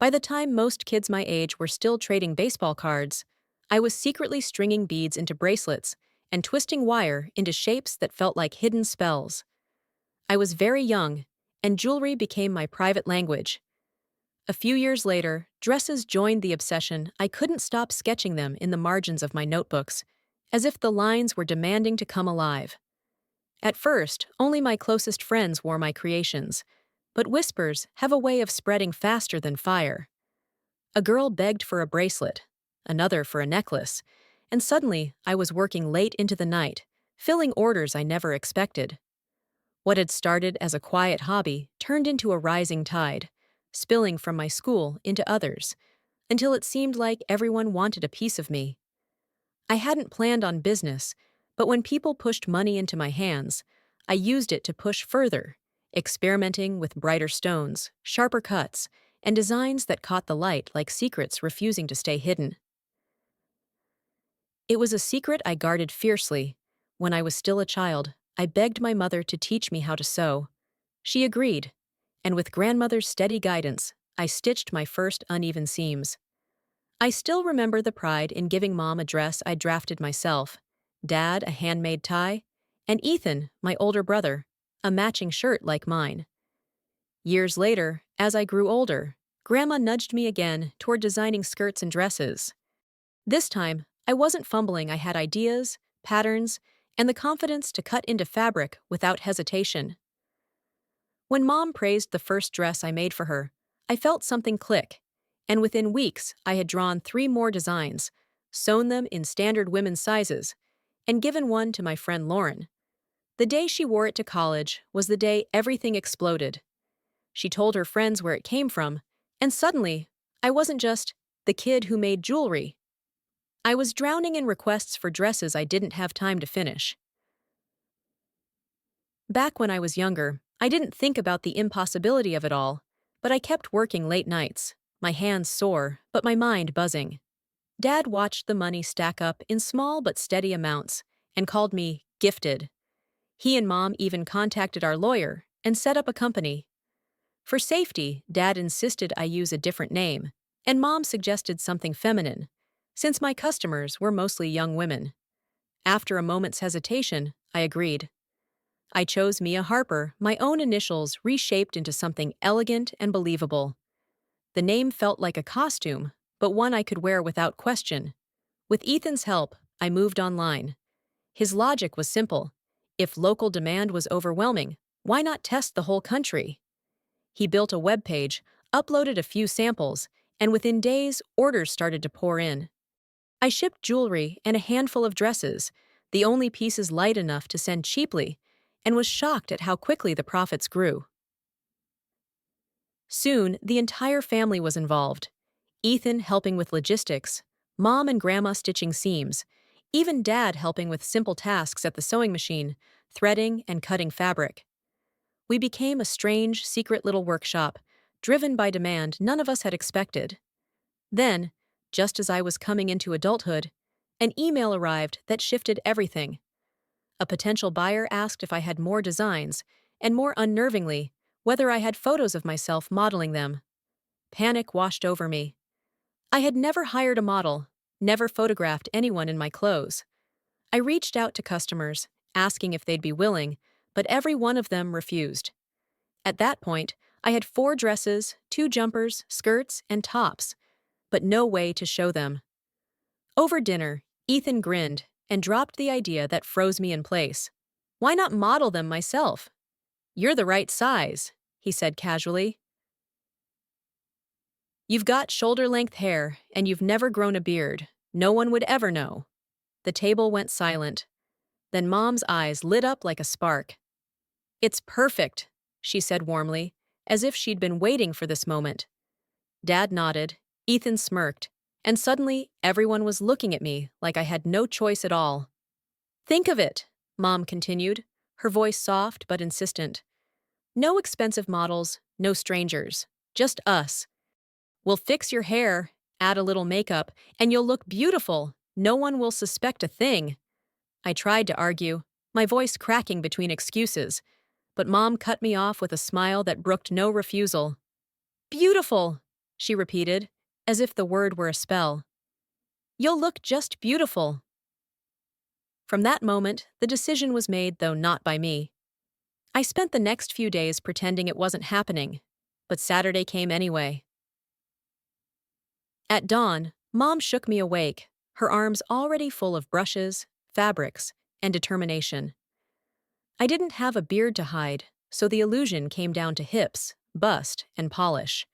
By the time most kids my age were still trading baseball cards, I was secretly stringing beads into bracelets and twisting wire into shapes that felt like hidden spells. I was very young, and jewelry became my private language. A few years later, dresses joined the obsession. I couldn't stop sketching them in the margins of my notebooks, as if the lines were demanding to come alive. At first, only my closest friends wore my creations, but whispers have a way of spreading faster than fire. A girl begged for a bracelet, another for a necklace, and suddenly I was working late into the night, filling orders I never expected. What had started as a quiet hobby turned into a rising tide, spilling from my school into others, until it seemed like everyone wanted a piece of me. I hadn't planned on business, but when people pushed money into my hands, I used it to push further, experimenting with brighter stones, sharper cuts, and designs that caught the light like secrets refusing to stay hidden. It was a secret I guarded fiercely. When I was still a child, I begged my mother to teach me how to sew. She agreed, and with grandmother's steady guidance, I stitched my first uneven seams. I still remember the pride in giving Mom a dress I drafted myself, Dad a handmade tie, and Ethan, my older brother, a matching shirt like mine. Years later, as I grew older, Grandma nudged me again toward designing skirts and dresses. This time, I wasn't fumbling. I had ideas, patterns, and the confidence to cut into fabric without hesitation. When Mom praised the first dress I made for her, I felt something click, and within weeks I had drawn 3 more designs, sewn them in standard women's sizes, and given one to my friend Lauren. The day she wore it to college was the day everything exploded. She told her friends where it came from, and suddenly, I wasn't just the kid who made jewelry. I was drowning in requests for dresses I didn't have time to finish. Back when I was younger, I didn't think about the impossibility of it all, but I kept working late nights, my hands sore, but my mind buzzing. Dad watched the money stack up in small but steady amounts and called me gifted. He and Mom even contacted our lawyer and set up a company. For safety, Dad insisted I use a different name, and Mom suggested something feminine, since my customers were mostly young women. After a moment's hesitation, I agreed. I chose Mia Harper, my own initials reshaped into something elegant and believable. The name felt like a costume, but one I could wear without question. With Ethan's help, I moved online. His logic was simple. If local demand was overwhelming, why not test the whole country? He built a web page, uploaded a few samples, and within days, orders started to pour in. I shipped jewelry and a handful of dresses, the only pieces light enough to send cheaply, and was shocked at how quickly the profits grew. Soon, the entire family was involved. Ethan helping with logistics, Mom and Grandma stitching seams, even Dad helping with simple tasks at the sewing machine, threading and cutting fabric. We became a strange, secret little workshop, driven by demand none of us had expected. Then, just as I was coming into adulthood, an email arrived that shifted everything. A potential buyer asked if I had more designs, and more unnervingly, whether I had photos of myself modeling them. Panic washed over me. I had never hired a model, never photographed anyone in my clothes. I reached out to customers, asking if they'd be willing, but every one of them refused. At that point, I had 4 dresses, 2 jumpers, skirts, and tops, but no way to show them. Over dinner, Ethan grinned and dropped the idea that froze me in place. Why not model them myself? You're the right size, he said casually. You've got shoulder-length hair, and you've never grown a beard. No one would ever know. The table went silent. Then Mom's eyes lit up like a spark. It's perfect, she said warmly, as if she'd been waiting for this moment. Dad nodded, Ethan smirked, and suddenly everyone was looking at me like I had no choice at all. Think of it, Mom continued, her voice soft but insistent. No expensive models, no strangers, just us. We'll fix your hair, add a little makeup, and you'll look beautiful. No one will suspect a thing. I tried to argue, my voice cracking between excuses, but Mom cut me off with a smile that brooked no refusal. Beautiful, she repeated, as if the word were a spell. You'll look just beautiful. From that moment, the decision was made, though not by me. I spent the next few days pretending it wasn't happening, but Saturday came anyway. At dawn, Mom shook me awake, her arms already full of brushes, fabrics, and determination. I didn't have a beard to hide, so the illusion came down to hips, bust, and polish.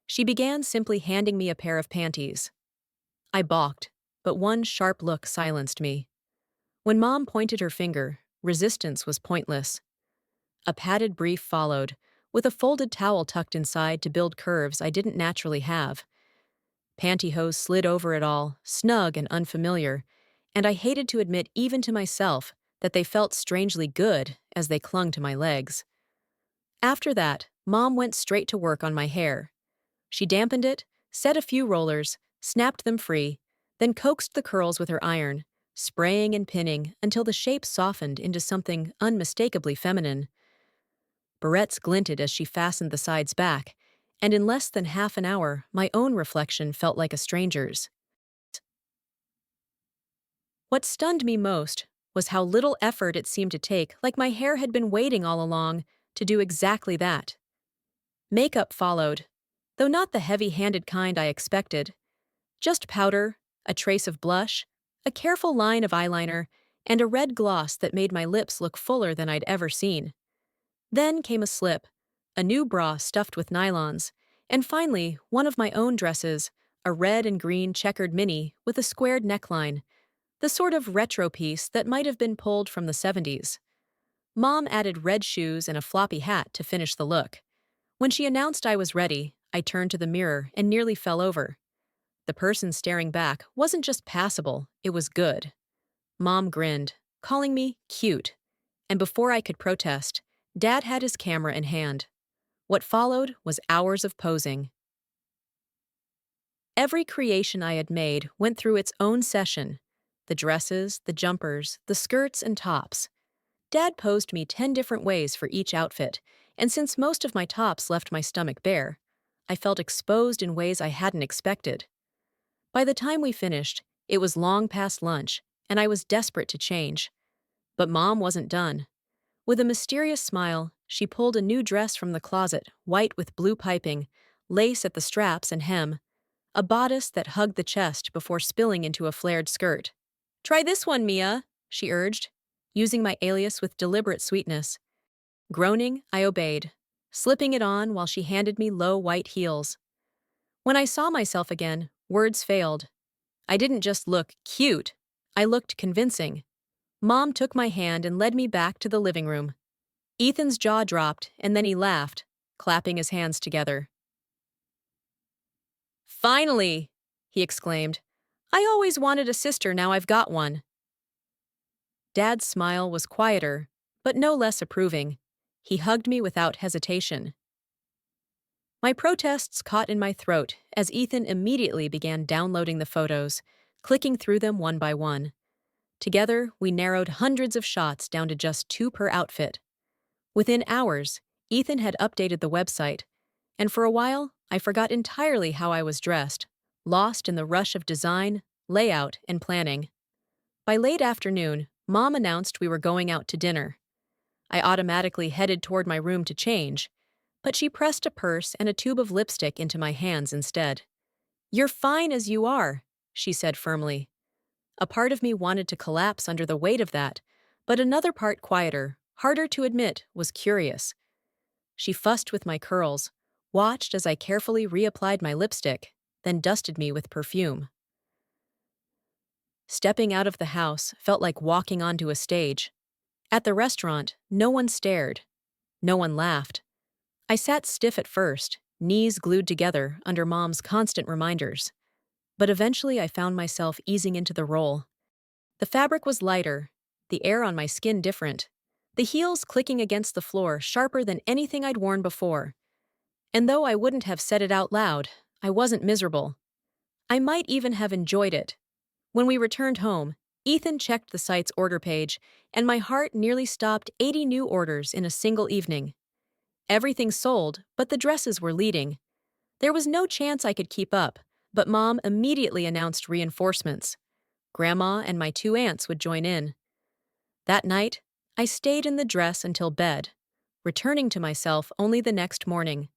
She began simply handing me a pair of panties. I balked, but one sharp look silenced me. When Mom pointed her finger, resistance was pointless. A padded brief followed, with a folded towel tucked inside to build curves I didn't naturally have. Pantyhose slid over it all, snug and unfamiliar, and I hated to admit even to myself that they felt strangely good as they clung to my legs. After that, Mom went straight to work on my hair. She dampened it, set a few rollers, snapped them free, then coaxed the curls with her iron, spraying and pinning until the shape softened into something unmistakably feminine. Barrettes glinted as she fastened the sides back, and in less than half an hour, my own reflection felt like a stranger's. What stunned me most was how little effort it seemed to take, like my hair had been waiting all along to do exactly that. Makeup followed, though not the heavy-handed kind I expected. Just powder, a trace of blush, a careful line of eyeliner, and a red gloss that made my lips look fuller than I'd ever seen. Then came a slip, a new bra stuffed with nylons, and finally, one of my own dresses, a red and green checkered mini with a squared neckline, the sort of retro piece that might have been pulled from the 70s. Mom added red shoes and a floppy hat to finish the look. When she announced I was ready, I turned to the mirror and nearly fell over. The person staring back wasn't just passable, it was good. Mom grinned, calling me cute, and before I could protest, Dad had his camera in hand. What followed was hours of posing. Every creation I had made went through its own session. The dresses, the jumpers, the skirts and tops. Dad posed me 10 different ways for each outfit, and since most of my tops left my stomach bare, I felt exposed in ways I hadn't expected. By the time we finished, it was long past lunch, and I was desperate to change. But Mom wasn't done. With a mysterious smile, she pulled a new dress from the closet, white with blue piping, lace at the straps and hem, a bodice that hugged the chest before spilling into a flared skirt. "Try this one, Mia," she urged, using my alias with deliberate sweetness. Groaning, I obeyed, slipping it on while she handed me low white heels. When I saw myself again, words failed. I didn't just look cute, I looked convincing. Mom took my hand and led me back to the living room. Ethan's jaw dropped, and then he laughed, clapping his hands together. "Finally!" he exclaimed. "I always wanted a sister, now I've got one." Dad's smile was quieter, but no less approving. He hugged me without hesitation. My protests caught in my throat as Ethan immediately began downloading the photos, clicking through them one by one. Together, we narrowed hundreds of shots down to just 2 per outfit. Within hours, Ethan had updated the website, and for a while, I forgot entirely how I was dressed, lost in the rush of design, layout, and planning. By late afternoon, Mom announced we were going out to dinner. I automatically headed toward my room to change, but she pressed a purse and a tube of lipstick into my hands instead. "You're fine as you are," she said firmly. A part of me wanted to collapse under the weight of that, but another part, quieter, harder to admit, was curious. She fussed with my curls, watched as I carefully reapplied my lipstick, then dusted me with perfume. Stepping out of the house felt like walking onto a stage. At the restaurant, no one stared. No one laughed. I sat stiff at first, knees glued together under Mom's constant reminders. But eventually I found myself easing into the role. The fabric was lighter, the air on my skin different, the heels clicking against the floor sharper than anything I'd worn before. And though I wouldn't have said it out loud, I wasn't miserable. I might even have enjoyed it. When we returned home, Ethan checked the site's order page, and my heart nearly stopped 80 new orders in a single evening. Everything sold, but the dresses were leading. There was no chance I could keep up, but Mom immediately announced reinforcements. Grandma and my two aunts would join in. That night, I stayed in the dress until bed, returning to myself only the next morning.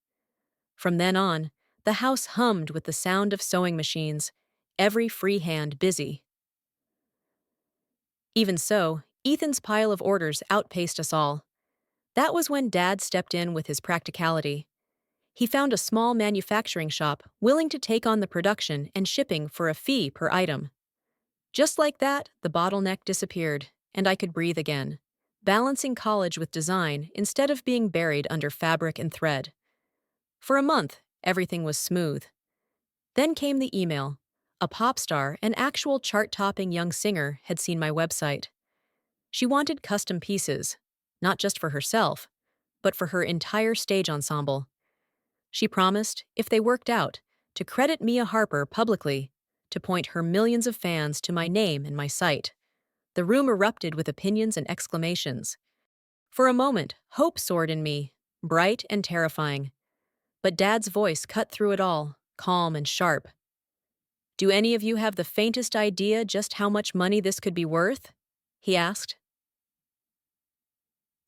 From then on, the house hummed with the sound of sewing machines, every free hand busy. Even so, Ethan's pile of orders outpaced us all. That was when Dad stepped in with his practicality. He found a small manufacturing shop willing to take on the production and shipping for a fee per item. Just like that, the bottleneck disappeared, and I could breathe again, balancing college with design instead of being buried under fabric and thread. For a month, everything was smooth. Then came the email. A pop star, an actual chart-topping young singer, had seen my website. She wanted custom pieces, not just for herself, but for her entire stage ensemble. She promised, if they worked out, to credit Mia Harper publicly, to point her millions of fans to my name and my site. The room erupted with opinions and exclamations. For a moment, hope soared in me, bright and terrifying. But Dad's voice cut through it all, calm and sharp. "Do any of you have the faintest idea just how much money this could be worth?" he asked.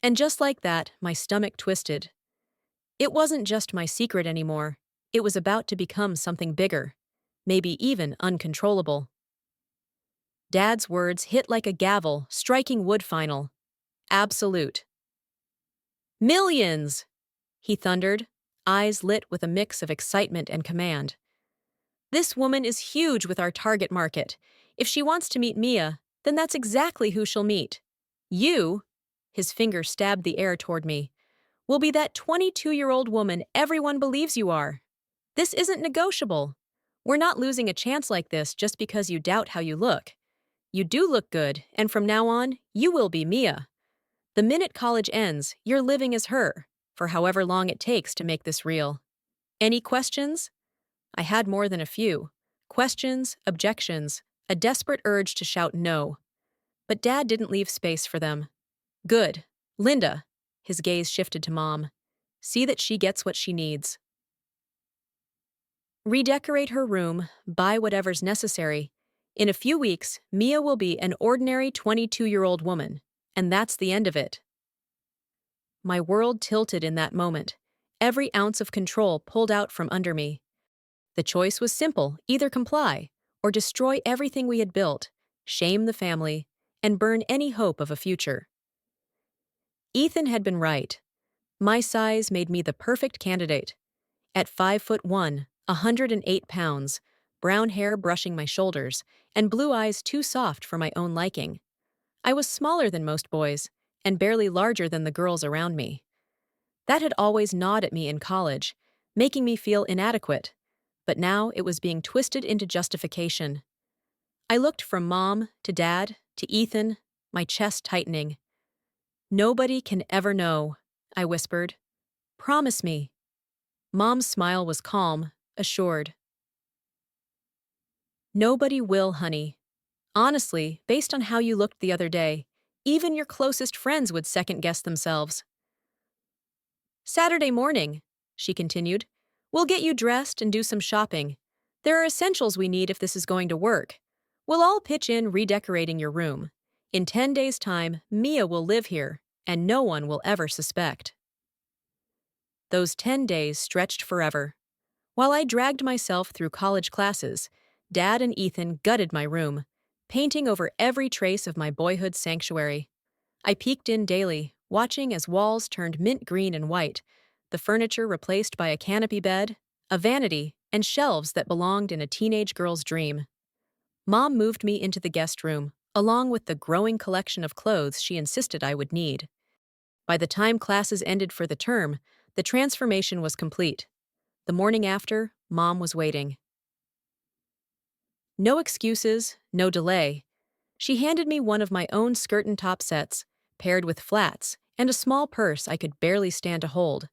And just like that, my stomach twisted. It wasn't just my secret anymore. It was about to become something bigger, maybe even uncontrollable. Dad's words hit like a gavel, striking wood final. Absolute. "Millions!" he thundered, eyes lit with a mix of excitement and command. "This woman is huge with our target market. If she wants to meet Mia, then that's exactly who she'll meet. You," his finger stabbed the air toward me, "will be that 22-year-old woman everyone believes you are. This isn't negotiable. We're not losing a chance like this just because you doubt how you look. You do look good, and from now on, you will be Mia. The minute college ends, you're living as her, for however long it takes to make this real. Any questions?" I had more than a few. Questions, objections, a desperate urge to shout no. But Dad didn't leave space for them. "Good. Linda," his gaze shifted to Mom. "See that she gets what she needs. Redecorate her room, buy whatever's necessary. In a few weeks, Mia will be an ordinary 22-year-old woman, and that's the end of it." My world tilted in that moment, every ounce of control pulled out from under me. The choice was simple: either comply, or destroy everything we had built, shame the family, and burn any hope of a future. Ethan had been right. My size made me the perfect candidate. At 5'1", 108 pounds, brown hair brushing my shoulders, and blue eyes too soft for my own liking. I was smaller than most boys, and barely larger than the girls around me. That had always gnawed at me in college, making me feel inadequate, but now it was being twisted into justification. I looked from Mom to Dad to Ethan, my chest tightening. "Nobody can ever know," I whispered. "Promise me." Mom's smile was calm, assured. "Nobody will, honey. Honestly, based on how you looked the other day, even your closest friends would second-guess themselves." "Saturday morning," she continued. "We'll get you dressed and do some shopping. There are essentials we need if this is going to work. We'll all pitch in redecorating your room. In 10 days' time, Mia will live here, and no one will ever suspect." Those 10 days stretched forever. While I dragged myself through college classes, Dad and Ethan gutted my room, painting over every trace of my boyhood sanctuary. I peeked in daily, watching as walls turned mint green and white, the furniture replaced by a canopy bed, a vanity, and shelves that belonged in a teenage girl's dream. Mom moved me into the guest room, along with the growing collection of clothes she insisted I would need. By the time classes ended for the term, the transformation was complete. The morning after, Mom was waiting. No excuses, no delay. She handed me one of my own skirt and top sets, paired with flats, and a small purse I could barely stand to hold.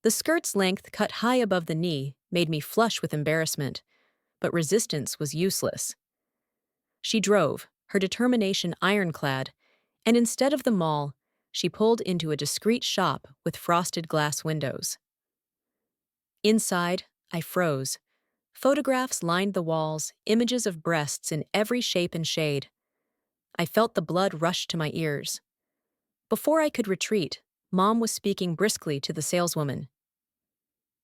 The skirt's length cut high above the knee made me flush with embarrassment, but resistance was useless. She drove, her determination ironclad, and instead of the mall, she pulled into a discreet shop with frosted glass windows. Inside, I froze. Photographs lined the walls, images of breasts in every shape and shade. I felt the blood rush to my ears. Before I could retreat, Mom was speaking briskly to the saleswoman.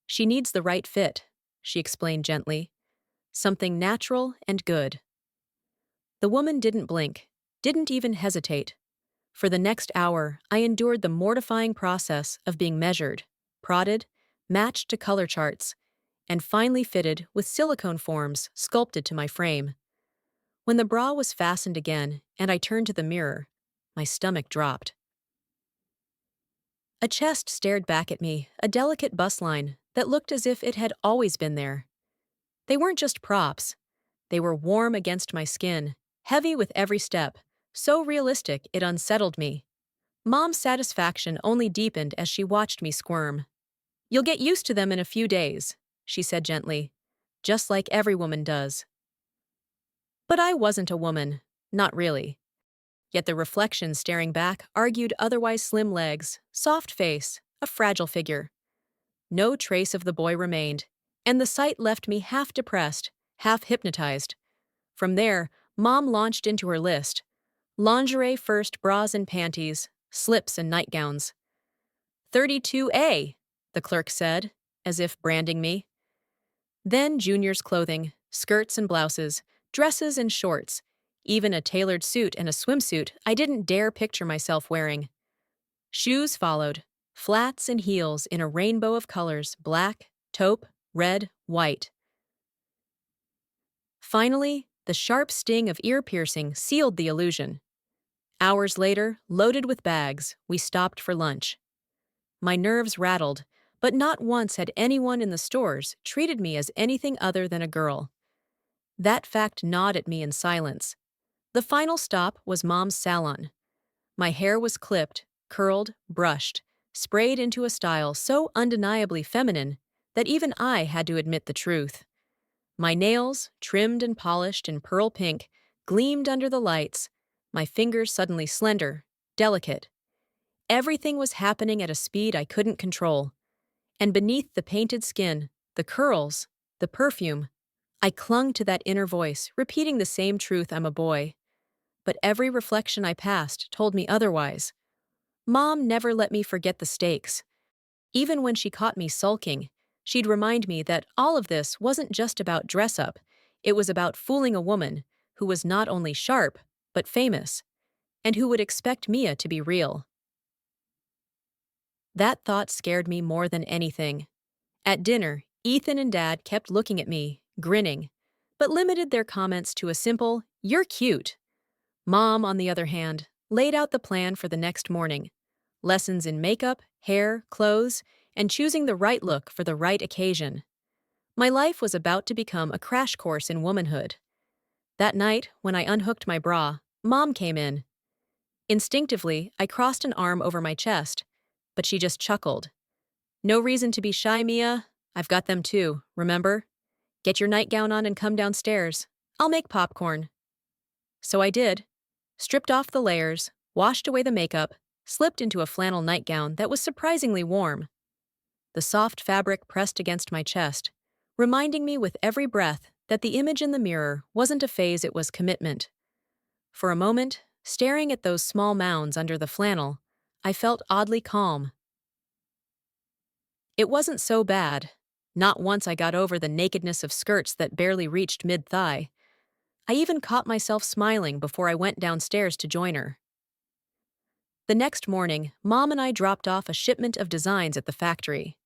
She needs the right fit, she explained gently. Something natural and good. The woman didn't blink, didn't even hesitate. For the next hour, I endured the mortifying process of being measured, prodded, matched to color charts, and finally fitted with silicone forms sculpted to my frame. When the bra was fastened again and I turned to the mirror, my stomach dropped. A chest stared back at me, a delicate bustline that looked as if it had always been there. They weren't just props. They were warm against my skin, heavy with every step, so realistic it unsettled me. Mom's satisfaction only deepened as she watched me squirm. "You'll get used to them in a few days," she said gently, "just like every woman does." But I wasn't a woman, not really. Yet the reflection staring back argued otherwise slim legs, soft face, a fragile figure. No trace of the boy remained, and the sight left me half depressed, half hypnotized. From there, Mom launched into her list. Lingerie first, bras and panties, slips and nightgowns. 32A, the clerk said, as if branding me. Then junior's clothing, skirts and blouses, dresses and shorts, even a tailored suit and a swimsuit I didn't dare picture myself wearing. Shoes followed, flats and heels in a rainbow of colors, black, taupe, red, white. Finally, the sharp sting of ear piercing sealed the illusion. Hours later, loaded with bags, we stopped for lunch. My nerves rattled, but not once had anyone in the stores treated me as anything other than a girl. That fact gnawed at me in silence. The final stop was Mom's salon. My hair was clipped, curled, brushed, sprayed into a style so undeniably feminine that even I had to admit the truth. My nails, trimmed and polished in pearl pink, gleamed under the lights, my fingers suddenly slender, delicate. Everything was happening at a speed I couldn't control. And beneath the painted skin, the curls, the perfume, I clung to that inner voice, repeating the same truth: I'm a boy. But every reflection I passed told me otherwise. Mom never let me forget the stakes. Even when she caught me sulking, she'd remind me that all of this wasn't just about dress-up. It was about fooling a woman who was not only sharp, but famous, and who would expect Mia to be real. That thought scared me more than anything. At dinner, Ethan and Dad kept looking at me, grinning, but limited their comments to a simple, "You're cute." Mom, on the other hand, laid out the plan for the next morning. Lessons in makeup, hair, clothes, and choosing the right look for the right occasion. My life was about to become a crash course in womanhood. That night, when I unhooked my bra, Mom came in. Instinctively, I crossed an arm over my chest, but she just chuckled. "No reason to be shy, Mia. I've got them too, remember? Get your nightgown on and come downstairs. I'll make popcorn." So I did. Stripped off the layers, washed away the makeup, slipped into a flannel nightgown that was surprisingly warm. The soft fabric pressed against my chest, reminding me with every breath that the image in the mirror wasn't a phase, it was commitment. For a moment, staring at those small mounds under the flannel, I felt oddly calm. It wasn't so bad. Not once I got over the nakedness of skirts that barely reached mid-thigh. I even caught myself smiling before I went downstairs to join her. The next morning, Mom and I dropped off a shipment of designs at the factory.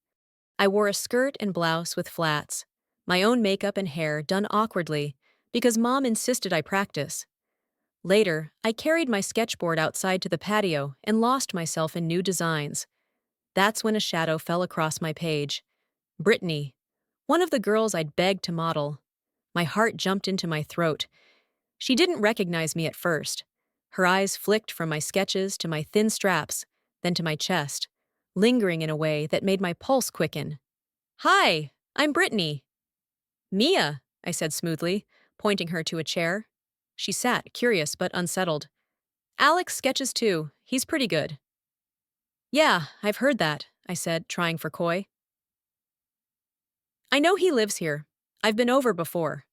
I wore a skirt and blouse with flats, my own makeup and hair done awkwardly because Mom insisted I practice. Later, I carried my sketchboard outside to the patio and lost myself in new designs. That's when a shadow fell across my page. Brittany, one of the girls I'd begged to model. My heart jumped into my throat. She didn't recognize me at first. Her eyes flicked from my sketches to my thin straps, then to my chest, lingering in a way that made my pulse quicken. "Hi, I'm Brittany." "Mia," I said smoothly, pointing her to a chair. She sat, curious but unsettled. "Alex sketches too. He's pretty good." "Yeah, I've heard that," I said, trying for coy. I know he lives here. I've been over before.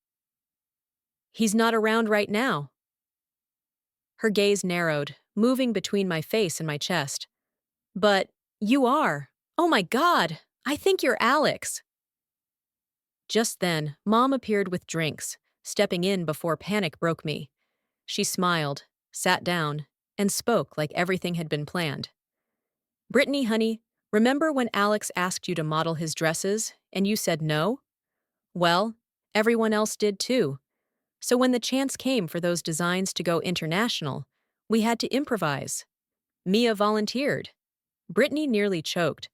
He's not around right now. Her gaze narrowed, moving between my face and my chest. But you are. Oh my God, I think you're Alex. Just then, Mom appeared with drinks, stepping in before panic broke me. She smiled, sat down, and spoke like everything had been planned. Brittany, honey, remember when Alex asked you to model his dresses and you said no? Well, everyone else did too. So when the chance came for those designs to go international, we had to improvise. Mia volunteered. Brittany nearly choked.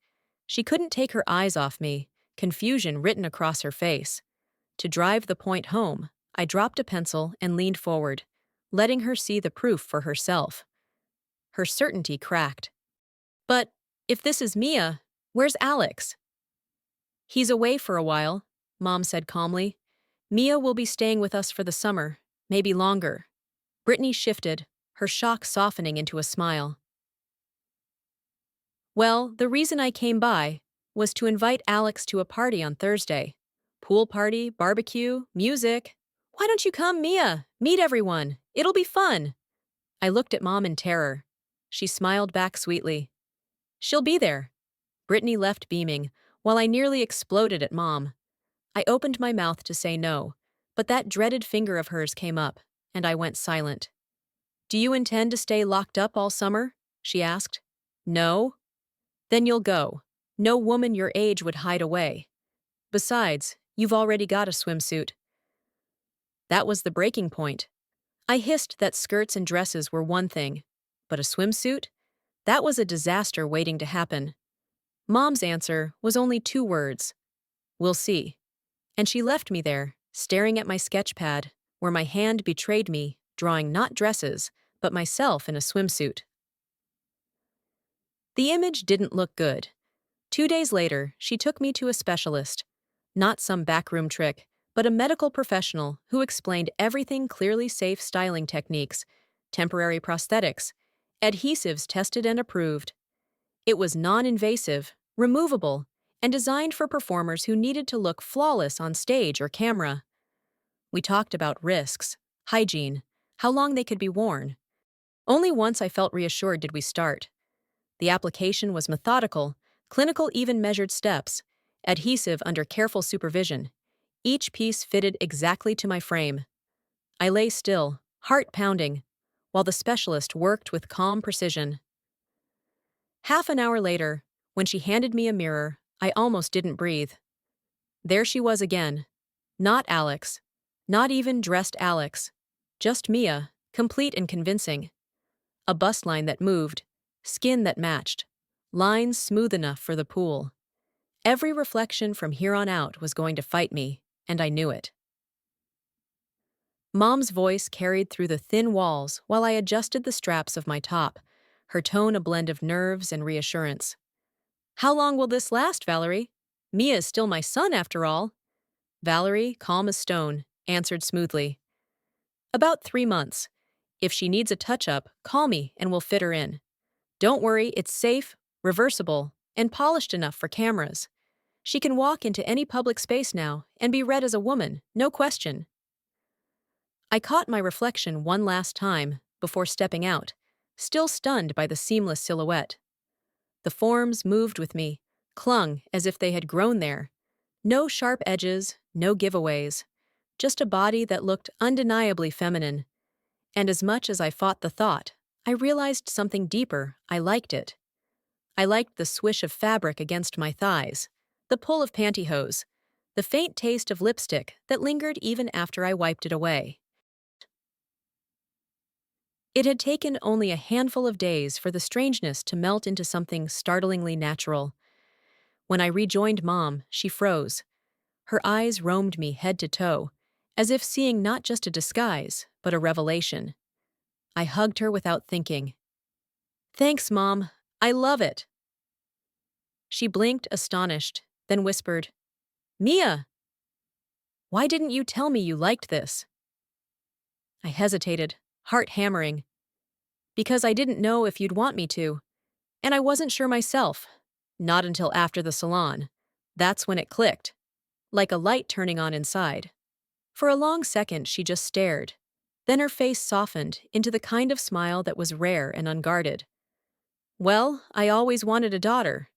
She couldn't take her eyes off me, confusion written across her face. To drive the point home, I dropped a pencil and leaned forward, letting her see the proof for herself. Her certainty cracked. But if this is Mia, where's Alex? He's away for a while, Mom said calmly. Mia will be staying with us for the summer, maybe longer. Brittany shifted, her shock softening into a smile. Well, the reason I came by was to invite Alex to a party on Thursday. Pool party, barbecue, music. Why don't you come, Mia? Meet everyone. It'll be fun. I looked at Mom in terror. She smiled back sweetly. She'll be there. Brittany left beaming, while I nearly exploded at Mom. I opened my mouth to say no, but that dreaded finger of hers came up, and I went silent. Do you intend to stay locked up all summer? She asked. No? Then you'll go. No woman your age would hide away. Besides, you've already got a swimsuit. That was the breaking point. I hissed that skirts and dresses were one thing, but a swimsuit? That was a disaster waiting to happen. Mom's answer was only 2 words. We'll see. And she left me there, staring at my sketch pad, where my hand betrayed me, drawing not dresses, but myself in a swimsuit. The image didn't look good. 2 days later, she took me to a specialist. Not some backroom trick, but a medical professional who explained everything clearly: safe styling techniques, temporary prosthetics, adhesives tested and approved. It was non-invasive, removable, and designed for performers who needed to look flawless on stage or camera. We talked about risks, hygiene, how long they could be worn. Only once I felt reassured did we start. The application was methodical, clinical, even measured steps, adhesive under careful supervision. Each piece fitted exactly to my frame. I lay still, heart pounding, while the specialist worked with calm precision. Half an hour later, when she handed me a mirror, I almost didn't breathe. There she was again. Not Alex. Not even dressed Alex. Just Mia, complete and convincing. A bust line that moved, skin that matched, lines smooth enough for the pool. Every reflection from here on out was going to fight me, and I knew it. Mom's voice carried through the thin walls while I adjusted the straps of my top, her tone a blend of nerves and reassurance. How long will this last, Valerie? Mia is still my son, after all. Valerie, calm as stone, answered smoothly. About 3 months. If she needs a touch-up, call me and we'll fit her in. Don't worry, it's safe, reversible, and polished enough for cameras. She can walk into any public space now and be read as a woman, no question. I caught my reflection one last time before stepping out, still stunned by the seamless silhouette. The forms moved with me, clung as if they had grown there. No sharp edges, no giveaways, just a body that looked undeniably feminine. And as much as I fought the thought, I realized something deeper. I liked it. I liked the swish of fabric against my thighs, the pull of pantyhose, the faint taste of lipstick that lingered even after I wiped it away. It had taken only a handful of days for the strangeness to melt into something startlingly natural. When I rejoined Mom, she froze. Her eyes roamed me head to toe, as if seeing not just a disguise, but a revelation. I hugged her without thinking. Thanks, Mom. I love it. She blinked, astonished, then whispered, Mia! Why didn't you tell me you liked this? I hesitated, heart hammering. Because I didn't know if you'd want me to. And I wasn't sure myself. Not until after the salon. That's when it clicked. like a light turning on inside. For a long second, she just stared. Then her face softened into the kind of smile that was rare and unguarded. Well, I always wanted a daughter.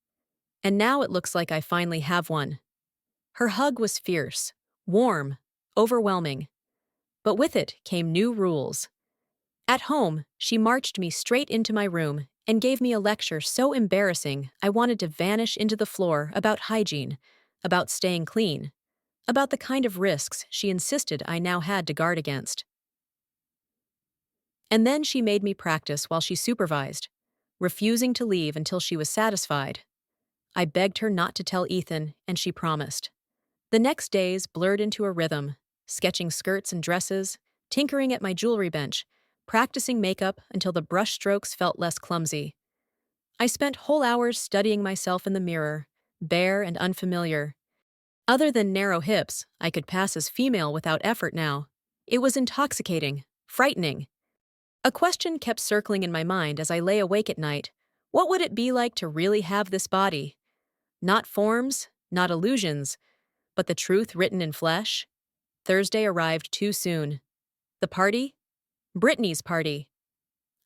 And now it looks like I finally have one. Her hug was fierce, warm, overwhelming. But with it came new rules. At home, she marched me straight into my room and gave me a lecture so embarrassing I wanted to vanish into the floor about hygiene, about staying clean, about the kind of risks she insisted I now had to guard against. And then she made me practice while she supervised, refusing to leave until she was satisfied. I begged her not to tell Ethan, and she promised. The next days blurred into a rhythm, sketching skirts and dresses, tinkering at my jewelry bench, practicing makeup until the brushstrokes felt less clumsy. I spent whole hours studying myself in the mirror, bare and unfamiliar. Other than narrow hips, I could pass as female without effort now. It was intoxicating, frightening. A question kept circling in my mind as I lay awake at night. What would it be like to really have this body? Not forms, not illusions, but the truth written in flesh? Thursday arrived too soon. The party? Brittany's party.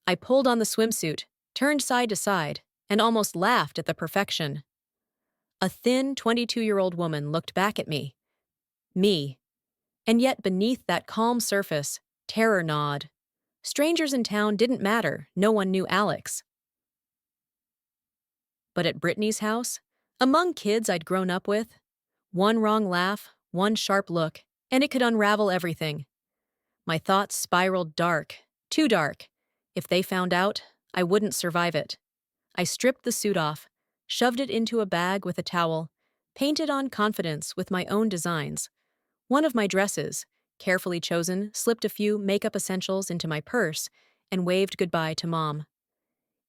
I pulled on the swimsuit, turned side to side, and almost laughed at the perfection. A thin, 22-year-old woman looked back at me. Me. And yet beneath that calm surface, terror gnawed. Strangers in town didn't matter, no one knew Alex. But at Brittany's house, among kids I'd grown up with, one wrong laugh, one sharp look, and it could unravel everything. My thoughts spiraled dark, too dark. If they found out, I wouldn't survive it. I stripped the suit off, shoved it into a bag with a towel, painted on confidence with my own designs. One of my dresses, carefully chosen, slipped a few makeup essentials into my purse and waved goodbye to Mom.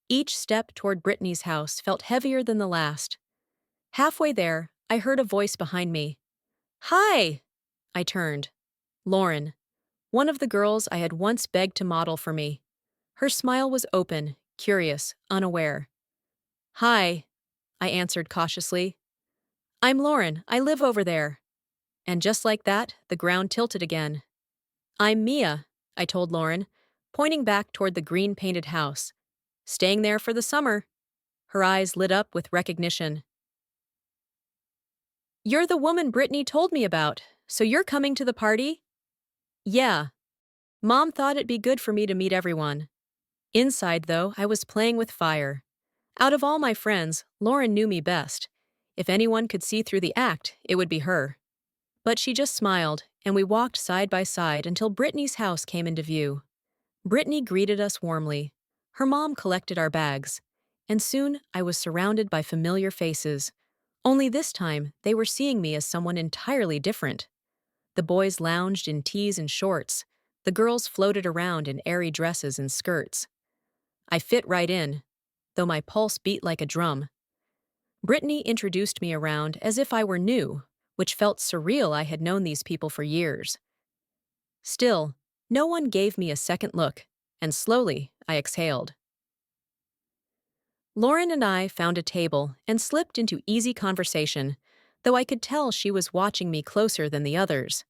Each step toward Brittany's house felt heavier than the last. Halfway there, I heard a voice behind me. Hi! I turned. Lauren, one of the girls I had once begged to model for me. Her smile was open, curious, unaware. Hi, I answered cautiously. I'm Lauren, I live over there. And just like that, the ground tilted again. I'm Mia, I told Lauren, pointing back toward the green-painted house. Staying there for the summer. Her eyes lit up with recognition. You're the woman Brittany told me about, so you're coming to the party? Yeah. Mom thought it'd be good for me to meet everyone. Inside, though, I was playing with fire. Out of all my friends, Lauren knew me best. If anyone could see through the act, it would be her. But she just smiled, and we walked side by side until Brittany's house came into view. Brittany greeted us warmly. Her mom collected our bags. And soon, I was surrounded by familiar faces. Only this time, they were seeing me as someone entirely different. The boys lounged in tees and shorts. The girls floated around in airy dresses and skirts. I fit right in, though my pulse beat like a drum. Brittany introduced me around as if I were new, which felt surreal. I had known these people for years. Still, no one gave me a second look, and slowly I exhaled. Lauren and I found a table and slipped into easy conversation, though I could tell she was watching me closer than the others.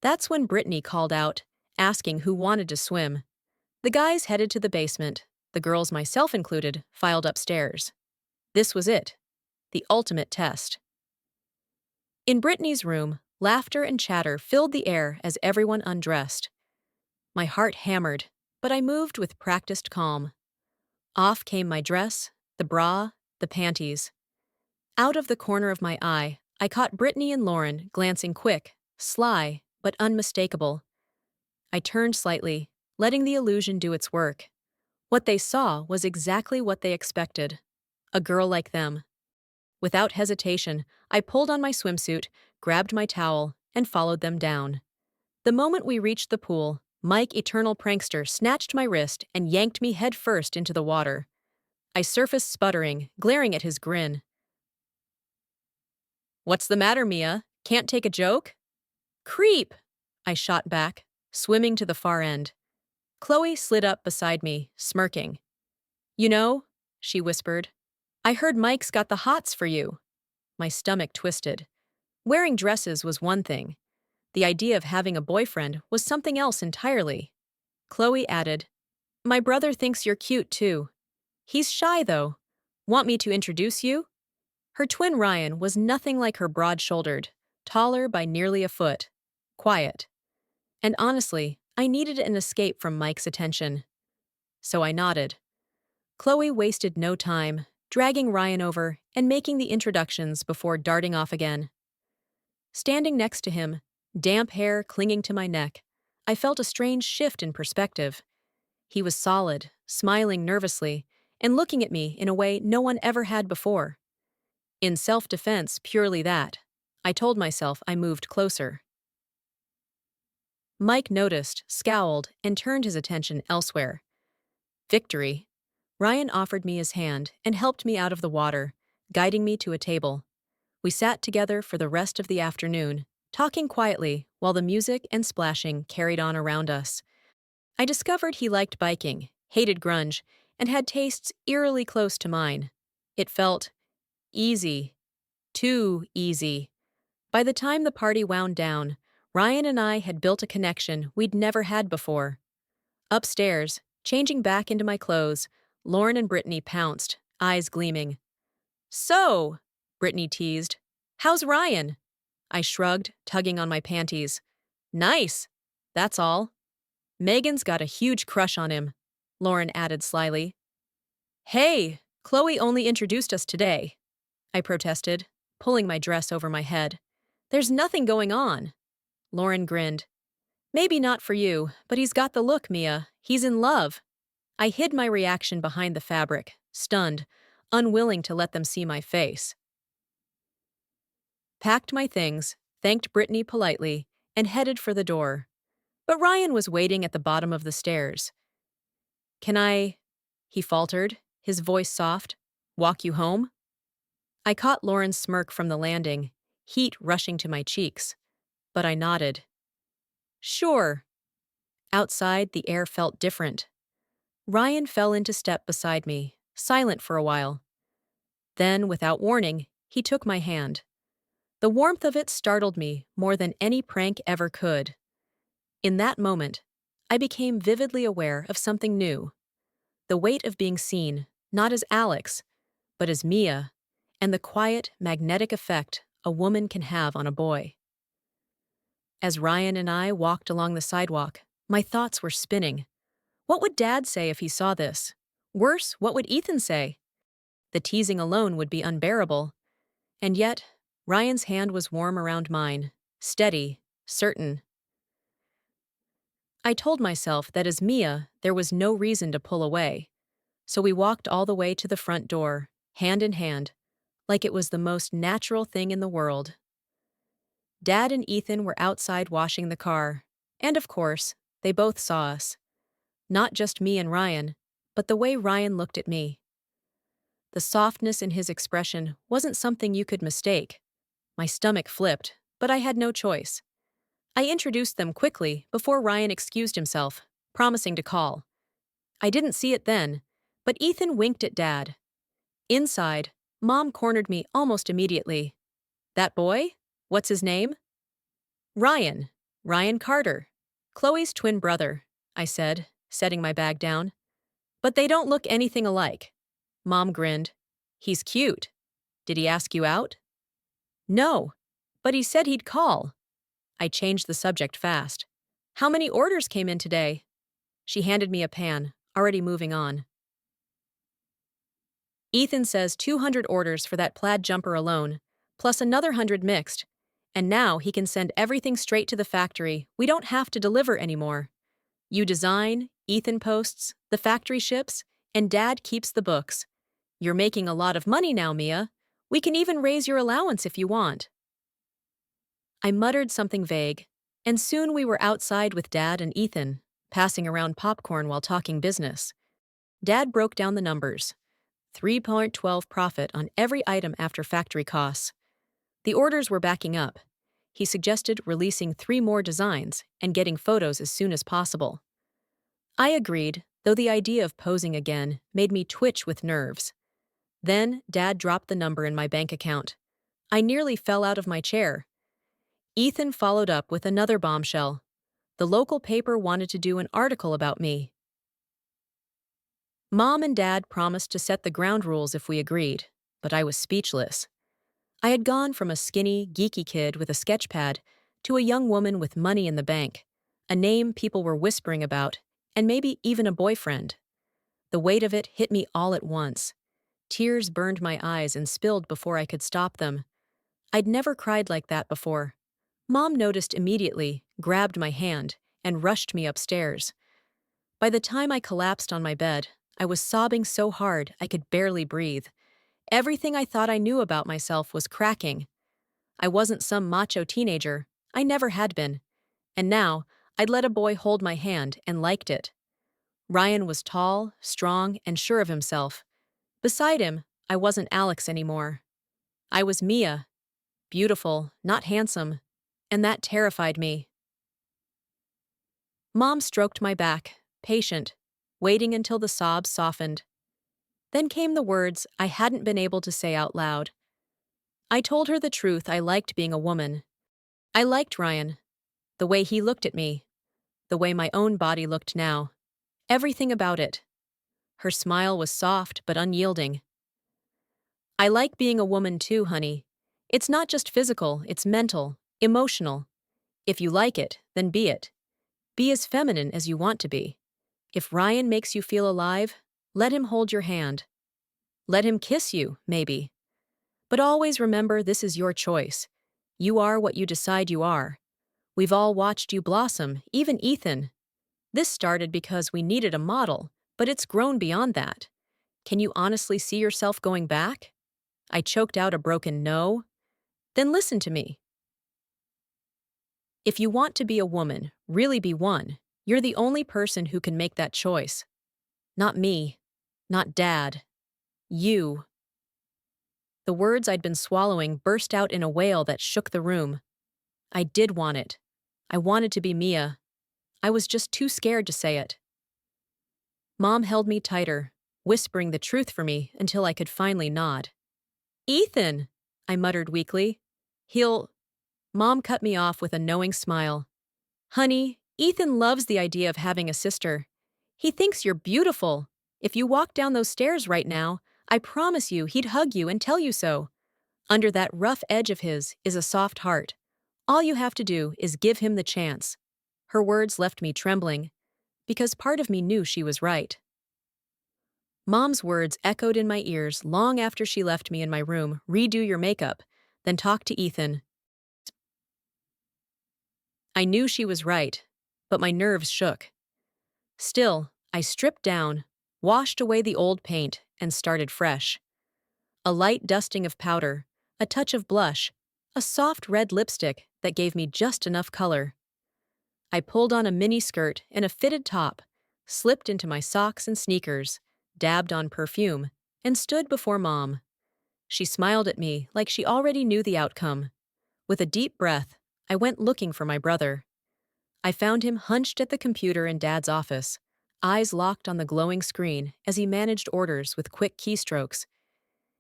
That's when Brittany called out, asking who wanted to swim. The guys headed to the basement. The girls, myself included, filed upstairs. This was it, the ultimate test. In Brittany's room, laughter and chatter filled the air as everyone undressed. My heart hammered, but I moved with practiced calm. Off came my dress, the bra, the panties. Out of the corner of my eye, I caught Brittany and Lauren glancing quick, sly, but unmistakable. I turned slightly, letting the illusion do its work. What they saw was exactly what they expected. A girl like them. Without hesitation, I pulled on my swimsuit, grabbed my towel, and followed them down. The moment we reached the pool, Mike, eternal prankster, snatched my wrist and yanked me headfirst into the water. I surfaced sputtering, glaring at his grin. What's the matter, Mia? Can't take a joke? Creep! I shot back, swimming to the far end. Chloe slid up beside me, smirking. You know, she whispered, I heard Mike's got the hots for you. My stomach twisted. Wearing dresses was one thing. The idea of having a boyfriend was something else entirely. Chloe added, "My brother thinks you're cute too. He's shy though. Want me to introduce you?" Her twin Ryan was nothing like her broad-shouldered, taller by nearly a foot, quiet. And honestly, I needed an escape from Mike's attention. So I nodded. Chloe wasted no time, dragging Ryan over and making the introductions before darting off again. Standing next to him, damp hair clinging to my neck, I felt a strange shift in perspective. He was solid, smiling nervously, and looking at me in a way no one ever had before. In self-defense, purely that, I told myself I moved closer. Mike noticed, scowled, and turned his attention elsewhere. Victory. Ryan offered me his hand and helped me out of the water, guiding me to a table. We sat together for the rest of the afternoon, talking quietly while the music and splashing carried on around us. I discovered he liked biking, hated grunge, and had tastes eerily close to mine. It felt easy. Too easy. By the time the party wound down, Ryan and I had built a connection we'd never had before. Upstairs, changing back into my clothes, Lauren and Brittany pounced, eyes gleaming. "So," Brittany teased, "how's Ryan?" I shrugged, tugging on my panties. "Nice. That's all." "Megan's got a huge crush on him," Lauren added slyly. "Hey, Chloe only introduced us today," I protested, pulling my dress over my head. "There's nothing going on." Lauren grinned. "Maybe not for you, but he's got the look, Mia. He's in love." I hid my reaction behind the fabric, stunned, unwilling to let them see my face. Packed my things, thanked Brittany politely, and headed for the door. But Ryan was waiting at the bottom of the stairs. "Can I," he faltered, his voice soft, "walk you home?" I caught Lauren's smirk from the landing, heat rushing to my cheeks. But I nodded. "Sure." Outside, the air felt different. Ryan fell into step beside me, silent for a while. Then, without warning, he took my hand. The warmth of it startled me more than any prank ever could. In that moment, I became vividly aware of something new. The weight of being seen, not as Alex, but as Mia, and the quiet, magnetic effect a woman can have on a boy. As Ryan and I walked along the sidewalk, my thoughts were spinning. What would Dad say if he saw this? Worse, what would Ethan say? The teasing alone would be unbearable. And yet, Ryan's hand was warm around mine, steady, certain. I told myself that as Mia, there was no reason to pull away. So we walked all the way to the front door, hand in hand, like it was the most natural thing in the world. Dad and Ethan were outside washing the car, and of course, they both saw us. Not just me and Ryan, but the way Ryan looked at me. The softness in his expression wasn't something you could mistake. My stomach flipped, but I had no choice. I introduced them quickly before Ryan excused himself, promising to call. I didn't see it then, but Ethan winked at Dad. Inside, Mom cornered me almost immediately. "That boy? What's his name?" "Ryan. Ryan Carter. Chloe's twin brother," I said, setting my bag down. "But they don't look anything alike." Mom grinned. "He's cute. Did he ask you out?" "No, but he said he'd call." I changed the subject fast. "How many orders came in today?" She handed me a pan, already moving on. "Ethan says 200 orders for that plaid jumper alone, plus another 100 mixed. And now he can send everything straight to the factory. We don't have to deliver anymore. You design, Ethan posts, the factory ships, and Dad keeps the books. You're making a lot of money now, Mia. We can even raise your allowance if you want." I muttered something vague, and soon we were outside with Dad and Ethan, passing around popcorn while talking business. Dad broke down the numbers. 3.12 profit on every item after factory costs. The orders were backing up. He suggested releasing 3 more designs and getting photos as soon as possible. I agreed, though the idea of posing again made me twitch with nerves. Then Dad dropped the number in my bank account. I nearly fell out of my chair. Ethan followed up with another bombshell. The local paper wanted to do an article about me. Mom and Dad promised to set the ground rules if we agreed, but I was speechless. I had gone from a skinny, geeky kid with a sketchpad to a young woman with money in the bank, a name people were whispering about, and maybe even a boyfriend. The weight of it hit me all at once. Tears burned my eyes and spilled before I could stop them. I'd never cried like that before. Mom noticed immediately, grabbed my hand, and rushed me upstairs. By the time I collapsed on my bed, I was sobbing so hard I could barely breathe. Everything I thought I knew about myself was cracking. I wasn't some macho teenager. I never had been. And now, I'd let a boy hold my hand and liked it. Ryan was tall, strong, and sure of himself. Beside him, I wasn't Alex anymore. I was Mia, beautiful, not handsome, and that terrified me. Mom stroked my back, patient, waiting until the sobs softened. Then came the words I hadn't been able to say out loud. I told her the truth. I liked being a woman. I liked Ryan, the way he looked at me, the way my own body looked now, everything about it. Her smile was soft but unyielding. I like being a woman too, honey. It's not just physical, it's mental, emotional. If you like it, then be it. Be as feminine as you want to be. If Ryan makes you feel alive, let him hold your hand. Let him kiss you, maybe. But always remember this is your choice. You are what you decide you are. We've all watched you blossom, even Ethan. This started because we needed a model, but it's grown beyond that. Can you honestly see yourself going back? I choked out a broken no. Then listen to me. If you want to be a woman, really be one, you're the only person who can make that choice. Not me. Not Dad. You. The words I'd been swallowing burst out in a wail that shook the room. I did want it. I wanted to be Mia. I was just too scared to say it. Mom held me tighter, whispering the truth for me until I could finally nod. Ethan, I muttered weakly. Mom cut me off with a knowing smile. Honey, Ethan loves the idea of having a sister. He thinks you're beautiful. If you walk down those stairs right now, I promise you he'd hug you and tell you so. Under that rough edge of his is a soft heart. All you have to do is give him the chance. Her words left me trembling, because part of me knew she was right. Mom's words echoed in my ears long after she left me in my room. Redo your makeup, then talk to Ethan. I knew she was right, but my nerves shook. Still, I stripped down, washed away the old paint, and started fresh. A light dusting of powder, a touch of blush, a soft red lipstick that gave me just enough color. I pulled on a mini skirt and a fitted top, slipped into my socks and sneakers, dabbed on perfume, and stood before Mom. She smiled at me like she already knew the outcome. With a deep breath, I went looking for my brother. I found him hunched at the computer in Dad's office, eyes locked on the glowing screen as he managed orders with quick keystrokes.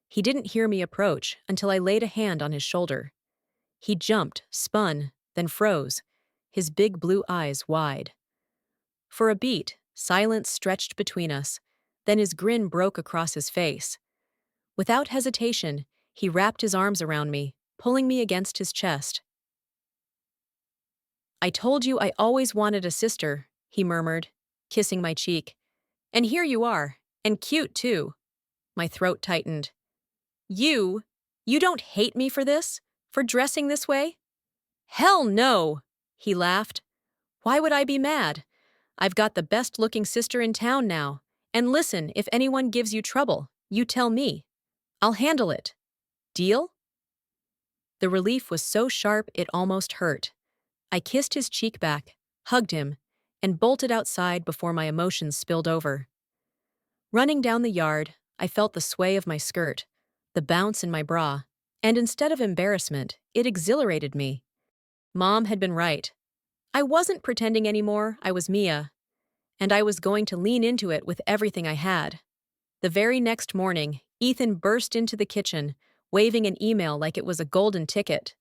He didn't hear me approach until I laid a hand on his shoulder. He jumped, spun, then froze, his big blue eyes wide. For a beat, silence stretched between us, then his grin broke across his face. Without hesitation, he wrapped his arms around me, pulling me against his chest. I told you I always wanted a sister, he murmured, kissing my cheek. And here you are, and cute too. My throat tightened. You don't hate me for this? For dressing this way? Hell no, he laughed. Why would I be mad? I've got the best-looking sister in town now. And listen, if anyone gives you trouble, you tell me. I'll handle it. Deal? The relief was so sharp it almost hurt. I kissed his cheek back, hugged him, and bolted outside before my emotions spilled over. Running down the yard, I felt the sway of my skirt, the bounce in my bra, and instead of embarrassment, it exhilarated me. Mom had been right. I wasn't pretending anymore, I was Mia, and I was going to lean into it with everything I had. The very next morning, Ethan burst into the kitchen, waving an email like it was a golden ticket.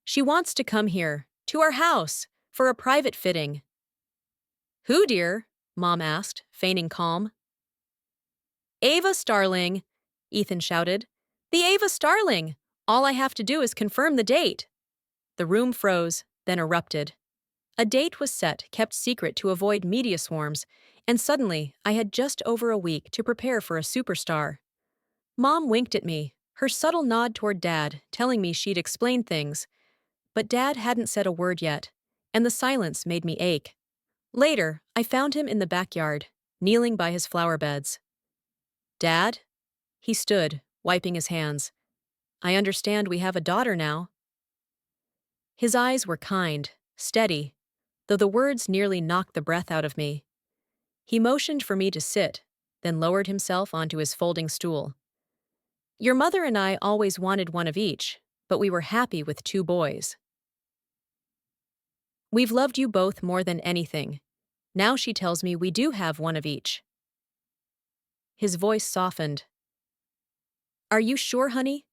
She wants to come here, to our house, for a private fitting. Who, dear? Mom asked, feigning calm. Ava Starling, Ethan shouted. The Ava Starling! All I have to do is confirm the date. The room froze, then erupted. A date was set, kept secret to avoid media swarms, and suddenly I had just over a week to prepare for a superstar. Mom winked at me, her subtle nod toward Dad, telling me she'd explain things. But Dad hadn't said a word yet, and the silence made me ache. Later, I found him in the backyard, kneeling by his flower beds. Dad? He stood, wiping his hands. I understand we have a daughter now. His eyes were kind, steady, though the words nearly knocked the breath out of me. He motioned for me to sit, then lowered himself onto his folding stool. Your mother and I always wanted one of each, but we were happy with 2 boys. We've loved you both more than anything. Now she tells me we do have one of each. His voice softened. Are you sure, honey?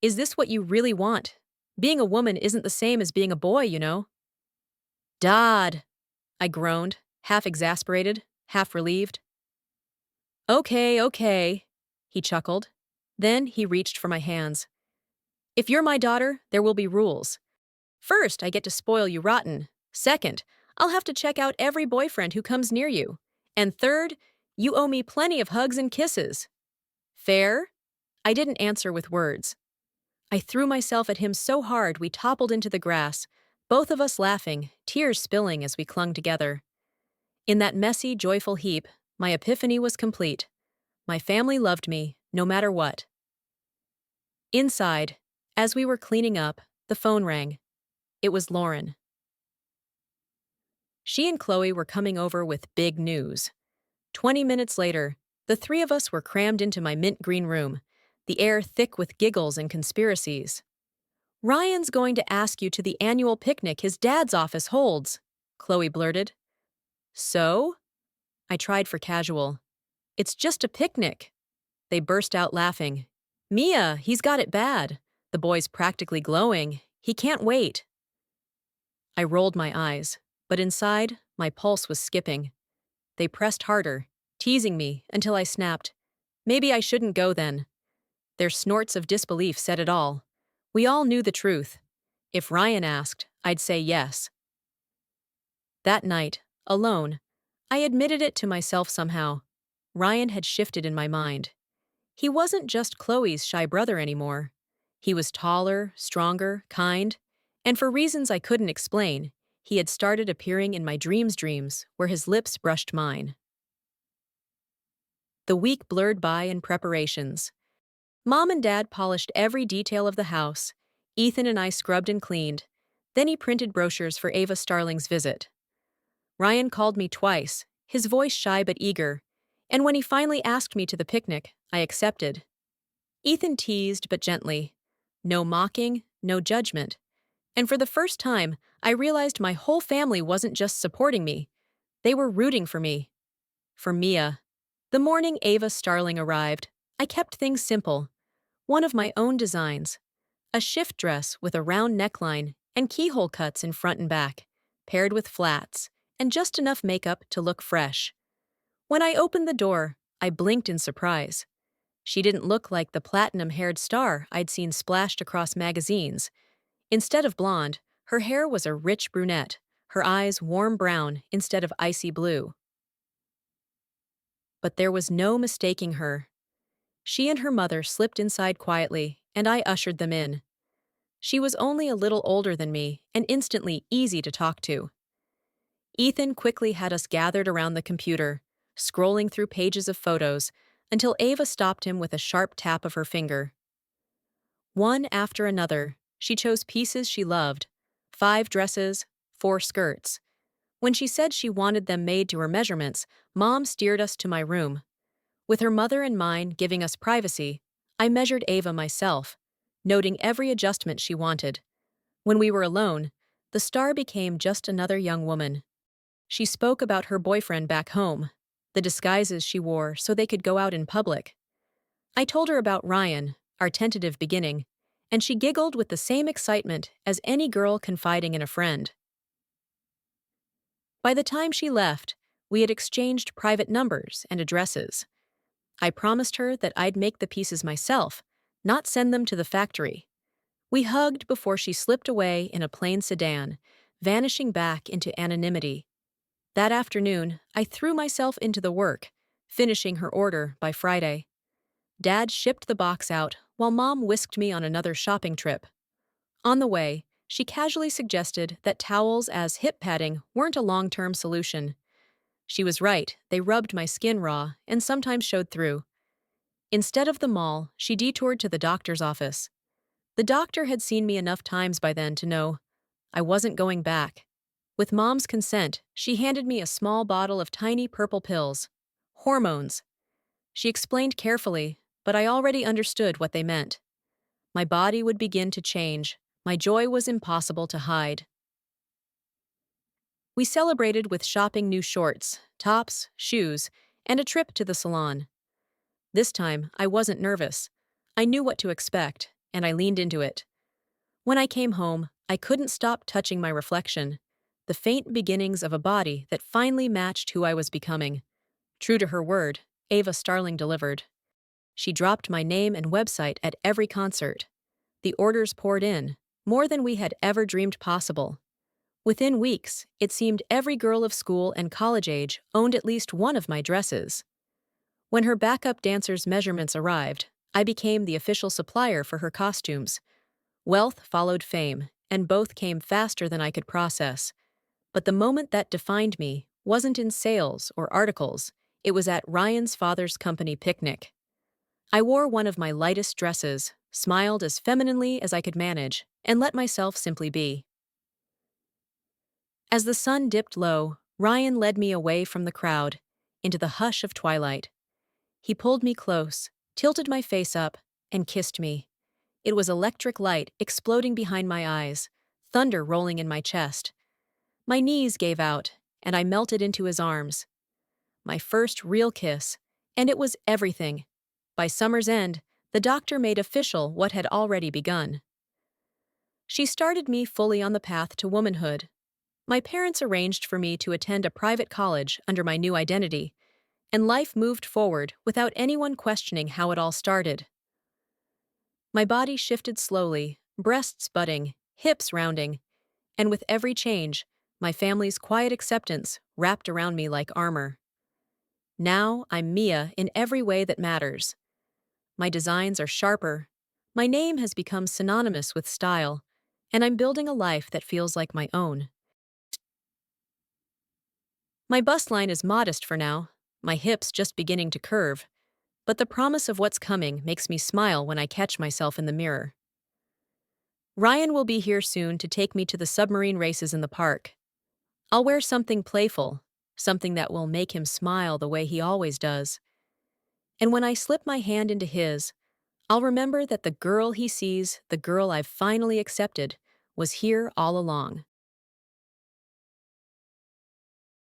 Is this what you really want? Being a woman isn't the same as being a boy, you know. Dad, I groaned, half exasperated, half relieved. Okay, he chuckled. Then he reached for my hands. If you're my daughter, there will be rules. First, I get to spoil you rotten. Second, I'll have to check out every boyfriend who comes near you. And third, you owe me plenty of hugs and kisses. Fair? I didn't answer with words. I threw myself at him so hard we toppled into the grass, both of us laughing, tears spilling as we clung together. In that messy, joyful heap, my epiphany was complete. My family loved me, no matter what. Inside, as we were cleaning up, the phone rang. It was Lauren. She and Chloe were coming over with big news. 20 minutes later, the 3 of us were crammed into my mint green room, the air thick with giggles and conspiracies. Ryan's going to ask you to the annual picnic his dad's office holds, Chloe blurted. So? I tried for casual. It's just a picnic. They burst out laughing. Mia, he's got it bad. The boy's practically glowing. He can't wait. I rolled my eyes, but inside, my pulse was skipping. They pressed harder, teasing me until I snapped. Maybe I shouldn't go then. Their snorts of disbelief said it all. We all knew the truth. If Ryan asked, I'd say yes. That night, alone, I admitted it to myself somehow. Ryan had shifted in my mind. He wasn't just Chloe's shy brother anymore. He was taller, stronger, kind, and for reasons I couldn't explain, he had started appearing in my dreams where his lips brushed mine. The week blurred by in preparations. Mom and Dad polished every detail of the house. Ethan and I scrubbed and cleaned. Then he printed brochures for Ava Starling's visit. Ryan called me twice, his voice shy but eager, and when he finally asked me to the picnic, I accepted. Ethan teased but gently. No mocking, no judgment. And for the first time, I realized my whole family wasn't just supporting me. They were rooting for me. For Mia. The morning Ava Starling arrived, I kept things simple. One of my own designs. A shift dress with a round neckline and keyhole cuts in front and back, paired with flats, and just enough makeup to look fresh. When I opened the door, I blinked in surprise. She didn't look like the platinum-haired star I'd seen splashed across magazines. Instead of blonde, her hair was a rich brunette, her eyes warm brown instead of icy blue. But there was no mistaking her. She and her mother slipped inside quietly, and I ushered them in. She was only a little older than me and instantly easy to talk to. Ethan quickly had us gathered around the computer, scrolling through pages of photos, until Ava stopped him with a sharp tap of her finger. One after another, she chose pieces she loved, 5 dresses, 4 skirts. When she said she wanted them made to her measurements, Mom steered us to my room. With her mother and mine giving us privacy, I measured Ava myself, noting every adjustment she wanted. When we were alone, the star became just another young woman. She spoke about her boyfriend back home, the disguises she wore so they could go out in public. I told her about Ryan, our tentative beginning, and she giggled with the same excitement as any girl confiding in a friend. By the time she left, we had exchanged private numbers and addresses. I promised her that I'd make the pieces myself, not send them to the factory. We hugged before she slipped away in a plain sedan, vanishing back into anonymity. That afternoon, I threw myself into the work, finishing her order by Friday. Dad shipped the box out while Mom whisked me on another shopping trip. On the way, she casually suggested that towels as hip padding weren't a long-term solution. She was right, they rubbed my skin raw and sometimes showed through. Instead of the mall, she detoured to the doctor's office. The doctor had seen me enough times by then to know I wasn't going back. With Mom's consent, she handed me a small bottle of tiny purple pills. Hormones. She explained carefully, but I already understood what they meant. My body would begin to change. My joy was impossible to hide. We celebrated with shopping new shorts, tops, shoes, and a trip to the salon. This time, I wasn't nervous. I knew what to expect, and I leaned into it. When I came home, I couldn't stop touching my reflection, the faint beginnings of a body that finally matched who I was becoming. True to her word, Ava Starling delivered. She dropped my name and website at every concert. The orders poured in, more than we had ever dreamed possible. Within weeks, it seemed every girl of school and college age owned at least one of my dresses. When her backup dancer's measurements arrived, I became the official supplier for her costumes. Wealth followed fame, and both came faster than I could process. But the moment that defined me wasn't in sales or articles, it was at Ryan's father's company picnic. I wore one of my lightest dresses, smiled as femininely as I could manage, and let myself simply be. As the sun dipped low, Ryan led me away from the crowd, into the hush of twilight. He pulled me close, tilted my face up, and kissed me. It was electric light exploding behind my eyes, thunder rolling in my chest. My knees gave out, and I melted into his arms. My first real kiss, and it was everything. By summer's end, the doctor made official what had already begun. She started me fully on the path to womanhood. My parents arranged for me to attend a private college under my new identity, and life moved forward without anyone questioning how it all started. My body shifted slowly, breasts budding, hips rounding, and with every change, my family's quiet acceptance wrapped around me like armor. Now I'm Mia in every way that matters. My designs are sharper, my name has become synonymous with style, and I'm building a life that feels like my own. My bust line is modest for now, my hips just beginning to curve, but the promise of what's coming makes me smile when I catch myself in the mirror. Ryan will be here soon to take me to the submarine races in the park. I'll wear something playful, something that will make him smile the way he always does. And when I slip my hand into his, I'll remember that the girl he sees, the girl I've finally accepted, was here all along.